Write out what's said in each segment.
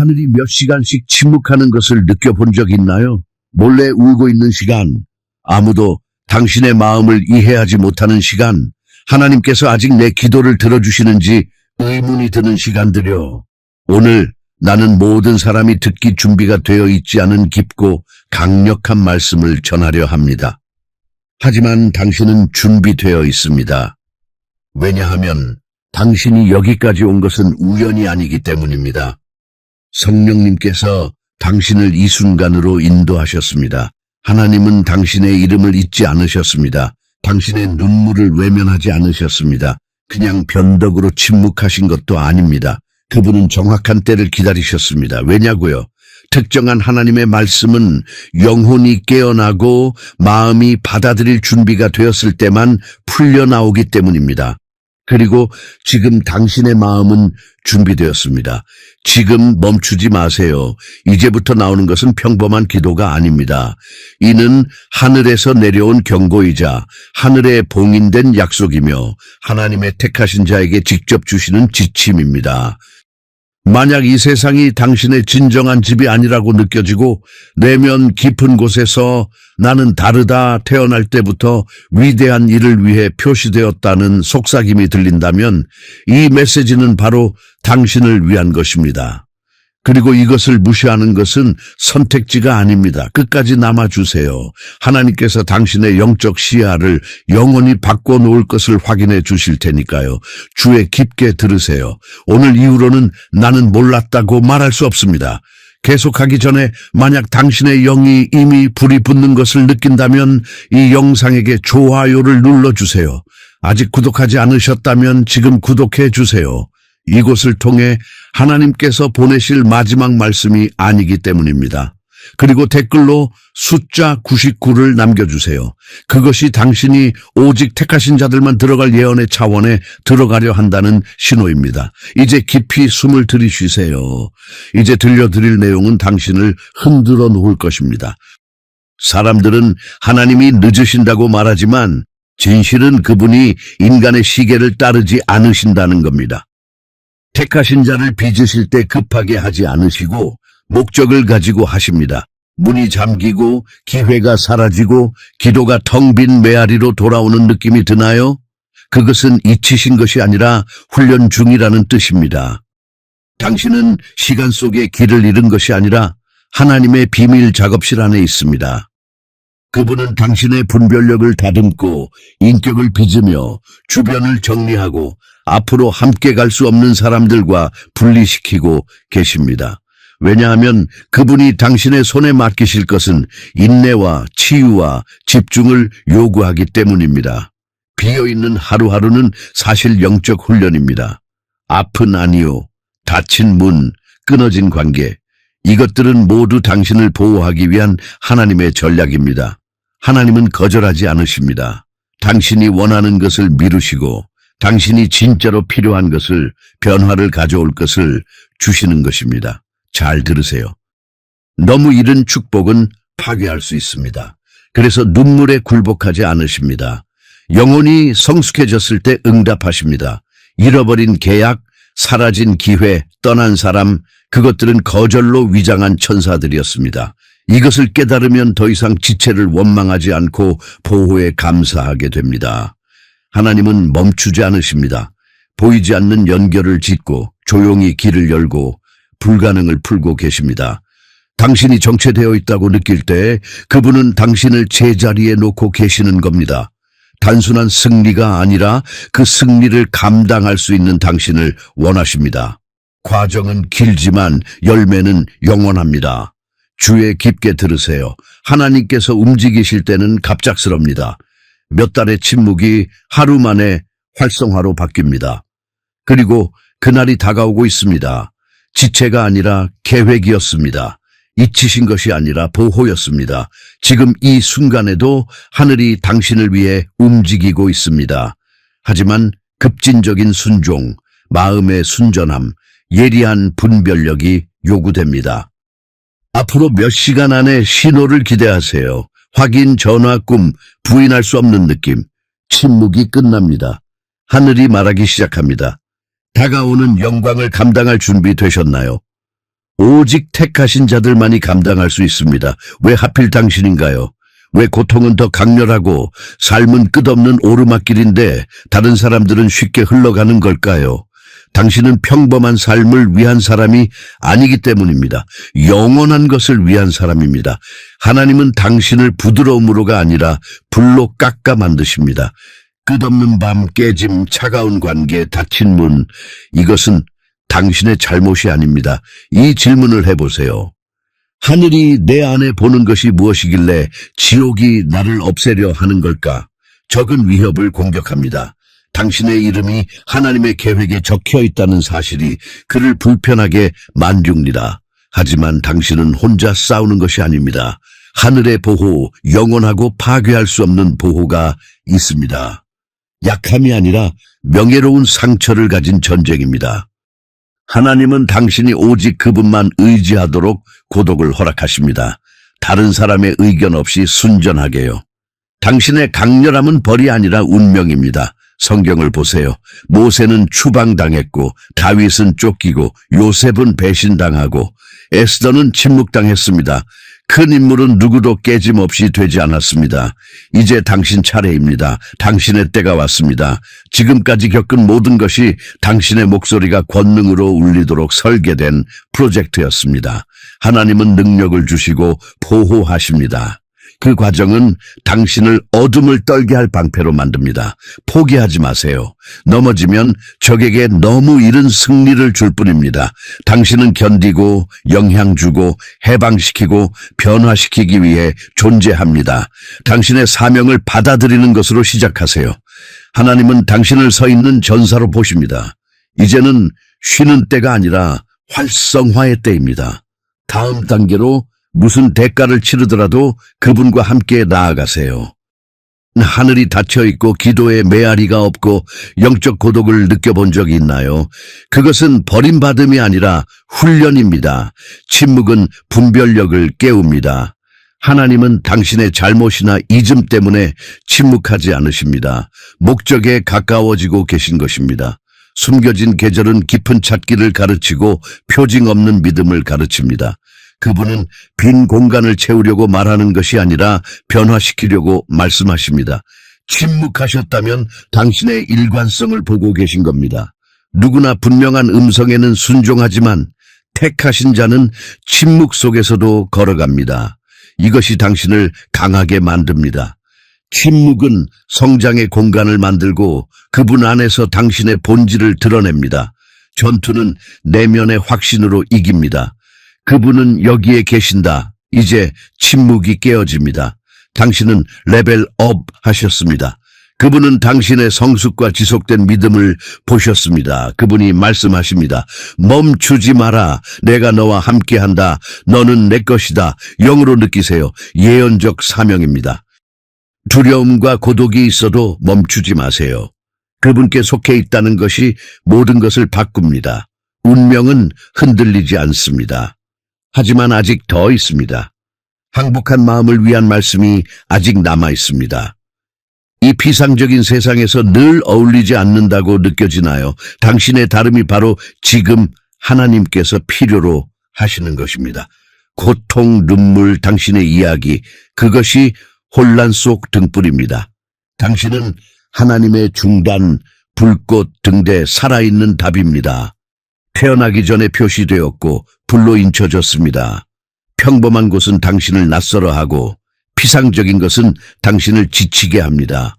하늘이 몇 시간씩 침묵하는 것을 느껴본 적 있나요? 몰래 울고 있는 시간, 아무도 당신의 마음을 이해하지 못하는 시간, 하나님께서 아직 내 기도를 들어주시는지 의문이 드는 시간들요. 오늘 나는 모든 사람이 듣기 준비가 되어 있지 않은 깊고 강력한 말씀을 전하려 합니다. 하지만 당신은 준비되어 있습니다. 왜냐하면 당신이 여기까지 온 것은 우연이 아니기 때문입니다. 성령님께서 당신을 이 순간으로 인도하셨습니다. 하나님은 당신의 이름을 잊지 않으셨습니다. 당신의 눈물을 외면하지 않으셨습니다. 그냥 변덕으로 침묵하신 것도 아닙니다. 그분은 정확한 때를 기다리셨습니다. 왜냐고요? 특정한 하나님의 말씀은 영혼이 깨어나고 마음이 받아들일 준비가 되었을 때만 풀려나오기 때문입니다. 그리고 지금 당신의 마음은 준비되었습니다. 지금 멈추지 마세요. 이제부터 나오는 것은 평범한 기도가 아닙니다. 이는 하늘에서 내려온 경고이자 하늘에 봉인된 약속이며 하나님의 택하신 자에게 직접 주시는 지침입니다. 만약 이 세상이 당신의 진정한 집이 아니라고 느껴지고 내면 깊은 곳에서 나는 다르다 태어날 때부터 위대한 일을 위해 표시되었다는 속삭임이 들린다면 이 메시지는 바로 당신을 위한 것입니다. 그리고 이것을 무시하는 것은 선택지가 아닙니다. 끝까지 남아주세요. 하나님께서 당신의 영적 시야를 영원히 바꿔놓을 것을 확인해 주실 테니까요. 주에 깊게 들으세요. 오늘 이후로는 나는 몰랐다고 말할 수 없습니다. 계속하기 전에 만약 당신의 영이 이미 불이 붙는 것을 느낀다면 이 영상에게 좋아요를 눌러주세요. 아직 구독하지 않으셨다면 지금 구독해 주세요. 이곳을 통해 하나님께서 보내실 마지막 말씀이 아니기 때문입니다. 그리고 댓글로 숫자 99를 남겨주세요. 그것이 당신이 오직 택하신 자들만 들어갈 예언의 차원에 들어가려 한다는 신호입니다. 이제 깊이 숨을 들이쉬세요. 이제 들려드릴 내용은 당신을 흔들어 놓을 것입니다. 사람들은 하나님이 늦으신다고 말하지만 진실은 그분이 인간의 시계를 따르지 않으신다는 겁니다. 택하신 자를 빚으실 때 급하게 하지 않으시고 목적을 가지고 하십니다. 문이 잠기고 기회가 사라지고 기도가 텅 빈 메아리로 돌아오는 느낌이 드나요? 그것은 잊히신 것이 아니라 훈련 중이라는 뜻입니다. 당신은 시간 속에 길을 잃은 것이 아니라 하나님의 비밀 작업실 안에 있습니다. 그분은 당신의 분별력을 다듬고 인격을 빚으며 주변을 정리하고 앞으로 함께 갈 수 없는 사람들과 분리시키고 계십니다. 왜냐하면 그분이 당신의 손에 맡기실 것은 인내와 치유와 집중을 요구하기 때문입니다. 비어있는 하루하루는 사실 영적 훈련입니다. 아픈 아니요, 닫힌 문, 끊어진 관계, 이것들은 모두 당신을 보호하기 위한 하나님의 전략입니다. 하나님은 거절하지 않으십니다. 당신이 원하는 것을 미루시고 당신이 진짜로 필요한 것을, 변화를 가져올 것을 주시는 것입니다. 잘 들으세요. 너무 이른 축복은 파괴할 수 있습니다. 그래서 눈물에 굴복하지 않으십니다. 영혼이 성숙해졌을 때 응답하십니다. 잃어버린 계약, 사라진 기회, 떠난 사람, 그것들은 거절로 위장한 천사들이었습니다. 이것을 깨달으면 더 이상 지체를 원망하지 않고 보호에 감사하게 됩니다. 하나님은 멈추지 않으십니다. 보이지 않는 연결을 짓고 조용히 길을 열고 불가능을 풀고 계십니다. 당신이 정체되어 있다고 느낄 때 그분은 당신을 제자리에 놓고 계시는 겁니다. 단순한 승리가 아니라 그 승리를 감당할 수 있는 당신을 원하십니다. 과정은 길지만 열매는 영원합니다. 주에 깊게 들으세요. 하나님께서 움직이실 때는 갑작스럽니다. 몇 달의 침묵이 하루 만에 활성화로 바뀝니다. 그리고 그날이 다가오고 있습니다. 지체가 아니라 계획이었습니다. 잊히신 것이 아니라 보호였습니다. 지금 이 순간에도 하늘이 당신을 위해 움직이고 있습니다. 하지만 급진적인 순종, 마음의 순전함, 예리한 분별력이 요구됩니다. 앞으로 몇 시간 안에 신호를 기대하세요. 확인, 전화, 꿈, 부인할 수 없는 느낌. 침묵이 끝납니다. 하늘이 말하기 시작합니다. 다가오는 영광을 감당할 준비 되셨나요? 오직 택하신 자들만이 감당할 수 있습니다. 왜 하필 당신인가요? 왜 고통은 더 강렬하고 삶은 끝없는 오르막길인데 다른 사람들은 쉽게 흘러가는 걸까요? 당신은 평범한 삶을 위한 사람이 아니기 때문입니다. 영원한 것을 위한 사람입니다. 하나님은 당신을 부드러움으로가 아니라 불로 깎아 만드십니다. 끝없는 밤, 깨짐, 차가운 관계, 닫힌 문, 이것은 당신의 잘못이 아닙니다. 이 질문을 해보세요. 하늘이 내 안에 보는 것이 무엇이길래 지옥이 나를 없애려 하는 걸까? 적은 위협을 공격합니다. 당신의 이름이 하나님의 계획에 적혀 있다는 사실이 그를 불편하게 만듭니다. 하지만 당신은 혼자 싸우는 것이 아닙니다. 하늘의 보호, 영원하고 파괴할 수 없는 보호가 있습니다. 약함이 아니라 명예로운 상처를 가진 전쟁입니다. 하나님은 당신이 오직 그분만 의지하도록 고독을 허락하십니다. 다른 사람의 의견 없이 순전하게요. 당신의 강렬함은 벌이 아니라 운명입니다. 성경을 보세요. 모세는 추방당했고 다윗은 쫓기고 요셉은 배신당하고 에스더는 침묵당했습니다. 큰 인물은 누구도 깨짐없이 되지 않았습니다. 이제 당신 차례입니다. 당신의 때가 왔습니다. 지금까지 겪은 모든 것이 당신의 목소리가 권능으로 울리도록 설계된 프로젝트였습니다. 하나님은 능력을 주시고 보호하십니다. 그 과정은 당신을 어둠을 떨게 할 방패로 만듭니다. 포기하지 마세요. 넘어지면 적에게 너무 이른 승리를 줄 뿐입니다. 당신은 견디고 영향 주고 해방시키고 변화시키기 위해 존재합니다. 당신의 사명을 받아들이는 것으로 시작하세요. 하나님은 당신을 서 있는 전사로 보십니다. 이제는 쉬는 때가 아니라 활성화의 때입니다. 다음 단계로 무슨 대가를 치르더라도 그분과 함께 나아가세요. 하늘이 닫혀있고 기도에 메아리가 없고 영적 고독을 느껴본 적이 있나요? 그것은 버림받음이 아니라 훈련입니다. 침묵은 분별력을 깨웁니다. 하나님은 당신의 잘못이나 잊음 때문에 침묵하지 않으십니다. 목적에 가까워지고 계신 것입니다. 숨겨진 계절은 깊은 찾기를 가르치고 표징 없는 믿음을 가르칩니다. 그분은 빈 공간을 채우려고 말하는 것이 아니라 변화시키려고 말씀하십니다. 침묵하셨다면 당신의 일관성을 보고 계신 겁니다. 누구나 분명한 음성에는 순종하지만 택하신 자는 침묵 속에서도 걸어갑니다. 이것이 당신을 강하게 만듭니다. 침묵은 성장의 공간을 만들고 그분 안에서 당신의 본질을 드러냅니다. 전투는 내면의 확신으로 이깁니다. 그분은 여기에 계신다. 이제 침묵이 깨어집니다. 당신은 레벨업 하셨습니다. 그분은 당신의 성숙과 지속된 믿음을 보셨습니다. 그분이 말씀하십니다. 멈추지 마라. 내가 너와 함께한다. 너는 내 것이다. 영으로 느끼세요. 예언적 사명입니다. 두려움과 고독이 있어도 멈추지 마세요. 그분께 속해 있다는 것이 모든 것을 바꿉니다. 운명은 흔들리지 않습니다. 하지만 아직 더 있습니다. 항복한 마음을 위한 말씀이 아직 남아 있습니다. 이 비상적인 세상에서 늘 어울리지 않는다고 느껴지나요? 당신의 다름이 바로 지금 하나님께서 필요로 하시는 것입니다. 고통, 눈물, 당신의 이야기, 그것이 혼란 속 등불입니다. 당신은 하나님의 중단, 불꽃 등대 살아있는 답입니다. 태어나기 전에 표시되었고 불로 인쳐졌습니다. 평범한 곳은 당신을 낯설어하고 피상적인 것은 당신을 지치게 합니다.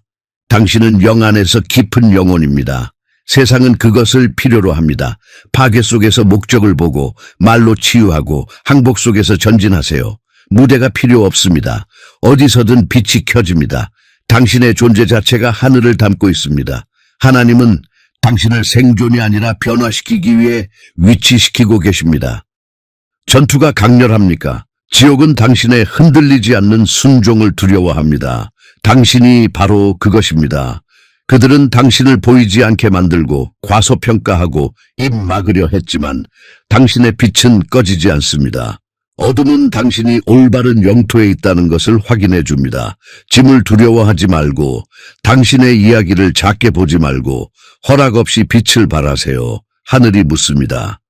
당신은 영 안에서 깊은 영혼입니다. 세상은 그것을 필요로 합니다. 파괴 속에서 목적을 보고 말로 치유하고 항복 속에서 전진하세요. 무대가 필요 없습니다. 어디서든 빛이 켜집니다. 당신의 존재 자체가 하늘을 담고 있습니다. 하나님은 당신을 생존이 아니라 변화시키기 위해 위치시키고 계십니다. 전투가 강렬합니까? 지옥은 당신의 흔들리지 않는 순종을 두려워합니다. 당신이 바로 그것입니다. 그들은 당신을 보이지 않게 만들고 과소평가하고 입 막으려 했지만 당신의 빛은 꺼지지 않습니다. 어둠은 당신이 올바른 영토에 있다는 것을 확인해 줍니다. 짐을 두려워하지 말고 당신의 이야기를 작게 보지 말고 허락 없이 빛을 발하세요. 하늘이 묻습니다.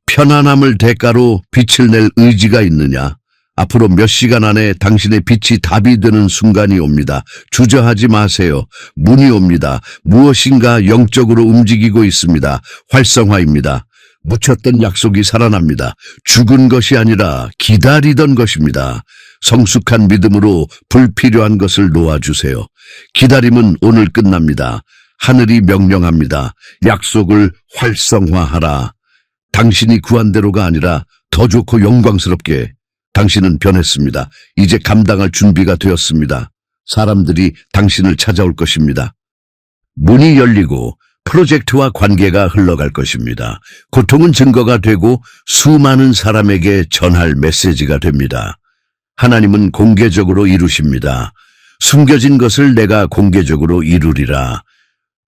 편안함을 대가로 빛을 낼 의지가 있느냐? 앞으로 몇 시간 안에 당신의 빛이 답이 되는 순간이 옵니다. 주저하지 마세요. 문이 옵니다. 무엇인가 영적으로 움직이고 있습니다. 활성화입니다. 묻혔던 약속이 살아납니다. 죽은 것이 아니라 기다리던 것입니다. 성숙한 믿음으로 불필요한 것을 놓아주세요. 기다림은 오늘 끝납니다. 하늘이 명령합니다. 약속을 활성화하라. 당신이 구한 대로가 아니라 더 좋고 영광스럽게 당신은 변했습니다. 이제 감당할 준비가 되었습니다. 사람들이 당신을 찾아올 것입니다. 문이 열리고 프로젝트와 관계가 흘러갈 것입니다. 고통은 증거가 되고 수많은 사람에게 전할 메시지가 됩니다. 하나님은 공개적으로 이루십니다. 숨겨진 것을 내가 공개적으로 이루리라.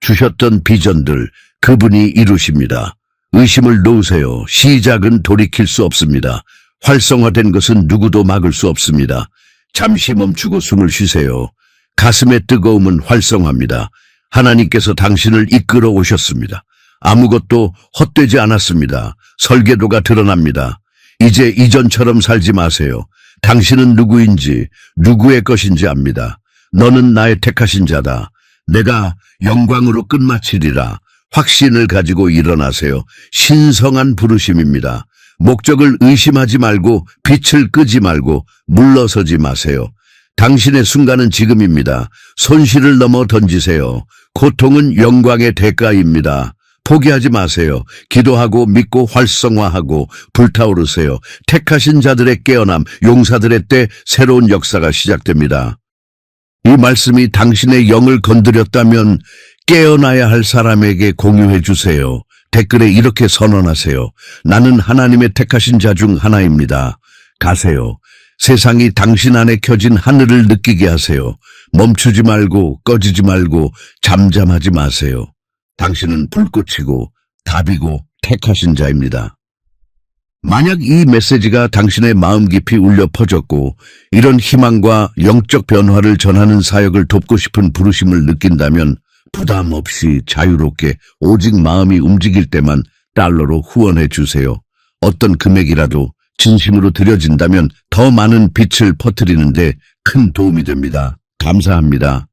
주셨던 비전들 그분이 이루십니다. 의심을 놓으세요. 시작은 돌이킬 수 없습니다. 활성화된 것은 누구도 막을 수 없습니다. 잠시 멈추고 숨을 쉬세요. 가슴의 뜨거움은 활성화입니다. 하나님께서 당신을 이끌어 오셨습니다. 아무것도 헛되지 않았습니다. 설계도가 드러납니다. 이제 이전처럼 살지 마세요. 당신은 누구인지, 누구의 것인지 압니다. 너는 나의 택하신 자다. 내가 영광으로 끝마치리라. 확신을 가지고 일어나세요. 신성한 부르심입니다. 목적을 의심하지 말고 빛을 끄지 말고 물러서지 마세요. 당신의 순간은 지금입니다. 손실을 넘어 던지세요. 고통은 영광의 대가입니다. 포기하지 마세요. 기도하고 믿고 활성화하고 불타오르세요. 택하신 자들의 깨어남, 용사들의 때 새로운 역사가 시작됩니다. 이 말씀이 당신의 영을 건드렸다면 깨어나야 할 사람에게 공유해 주세요. 댓글에 이렇게 선언하세요. 나는 하나님의 택하신 자 중 하나입니다. 가세요. 세상이 당신 안에 켜진 하늘을 느끼게 하세요. 멈추지 말고 꺼지지 말고 잠잠하지 마세요. 당신은 불꽃이고 답이고 택하신 자입니다. 만약 이 메시지가 당신의 마음 깊이 울려 퍼졌고 이런 희망과 영적 변화를 전하는 사역을 돕고 싶은 부르심을 느낀다면 부담 없이 자유롭게 오직 마음이 움직일 때만 달러로 후원해 주세요. 어떤 금액이라도 진심으로 드려진다면 더 많은 빛을 퍼뜨리는데 큰 도움이 됩니다. 감사합니다.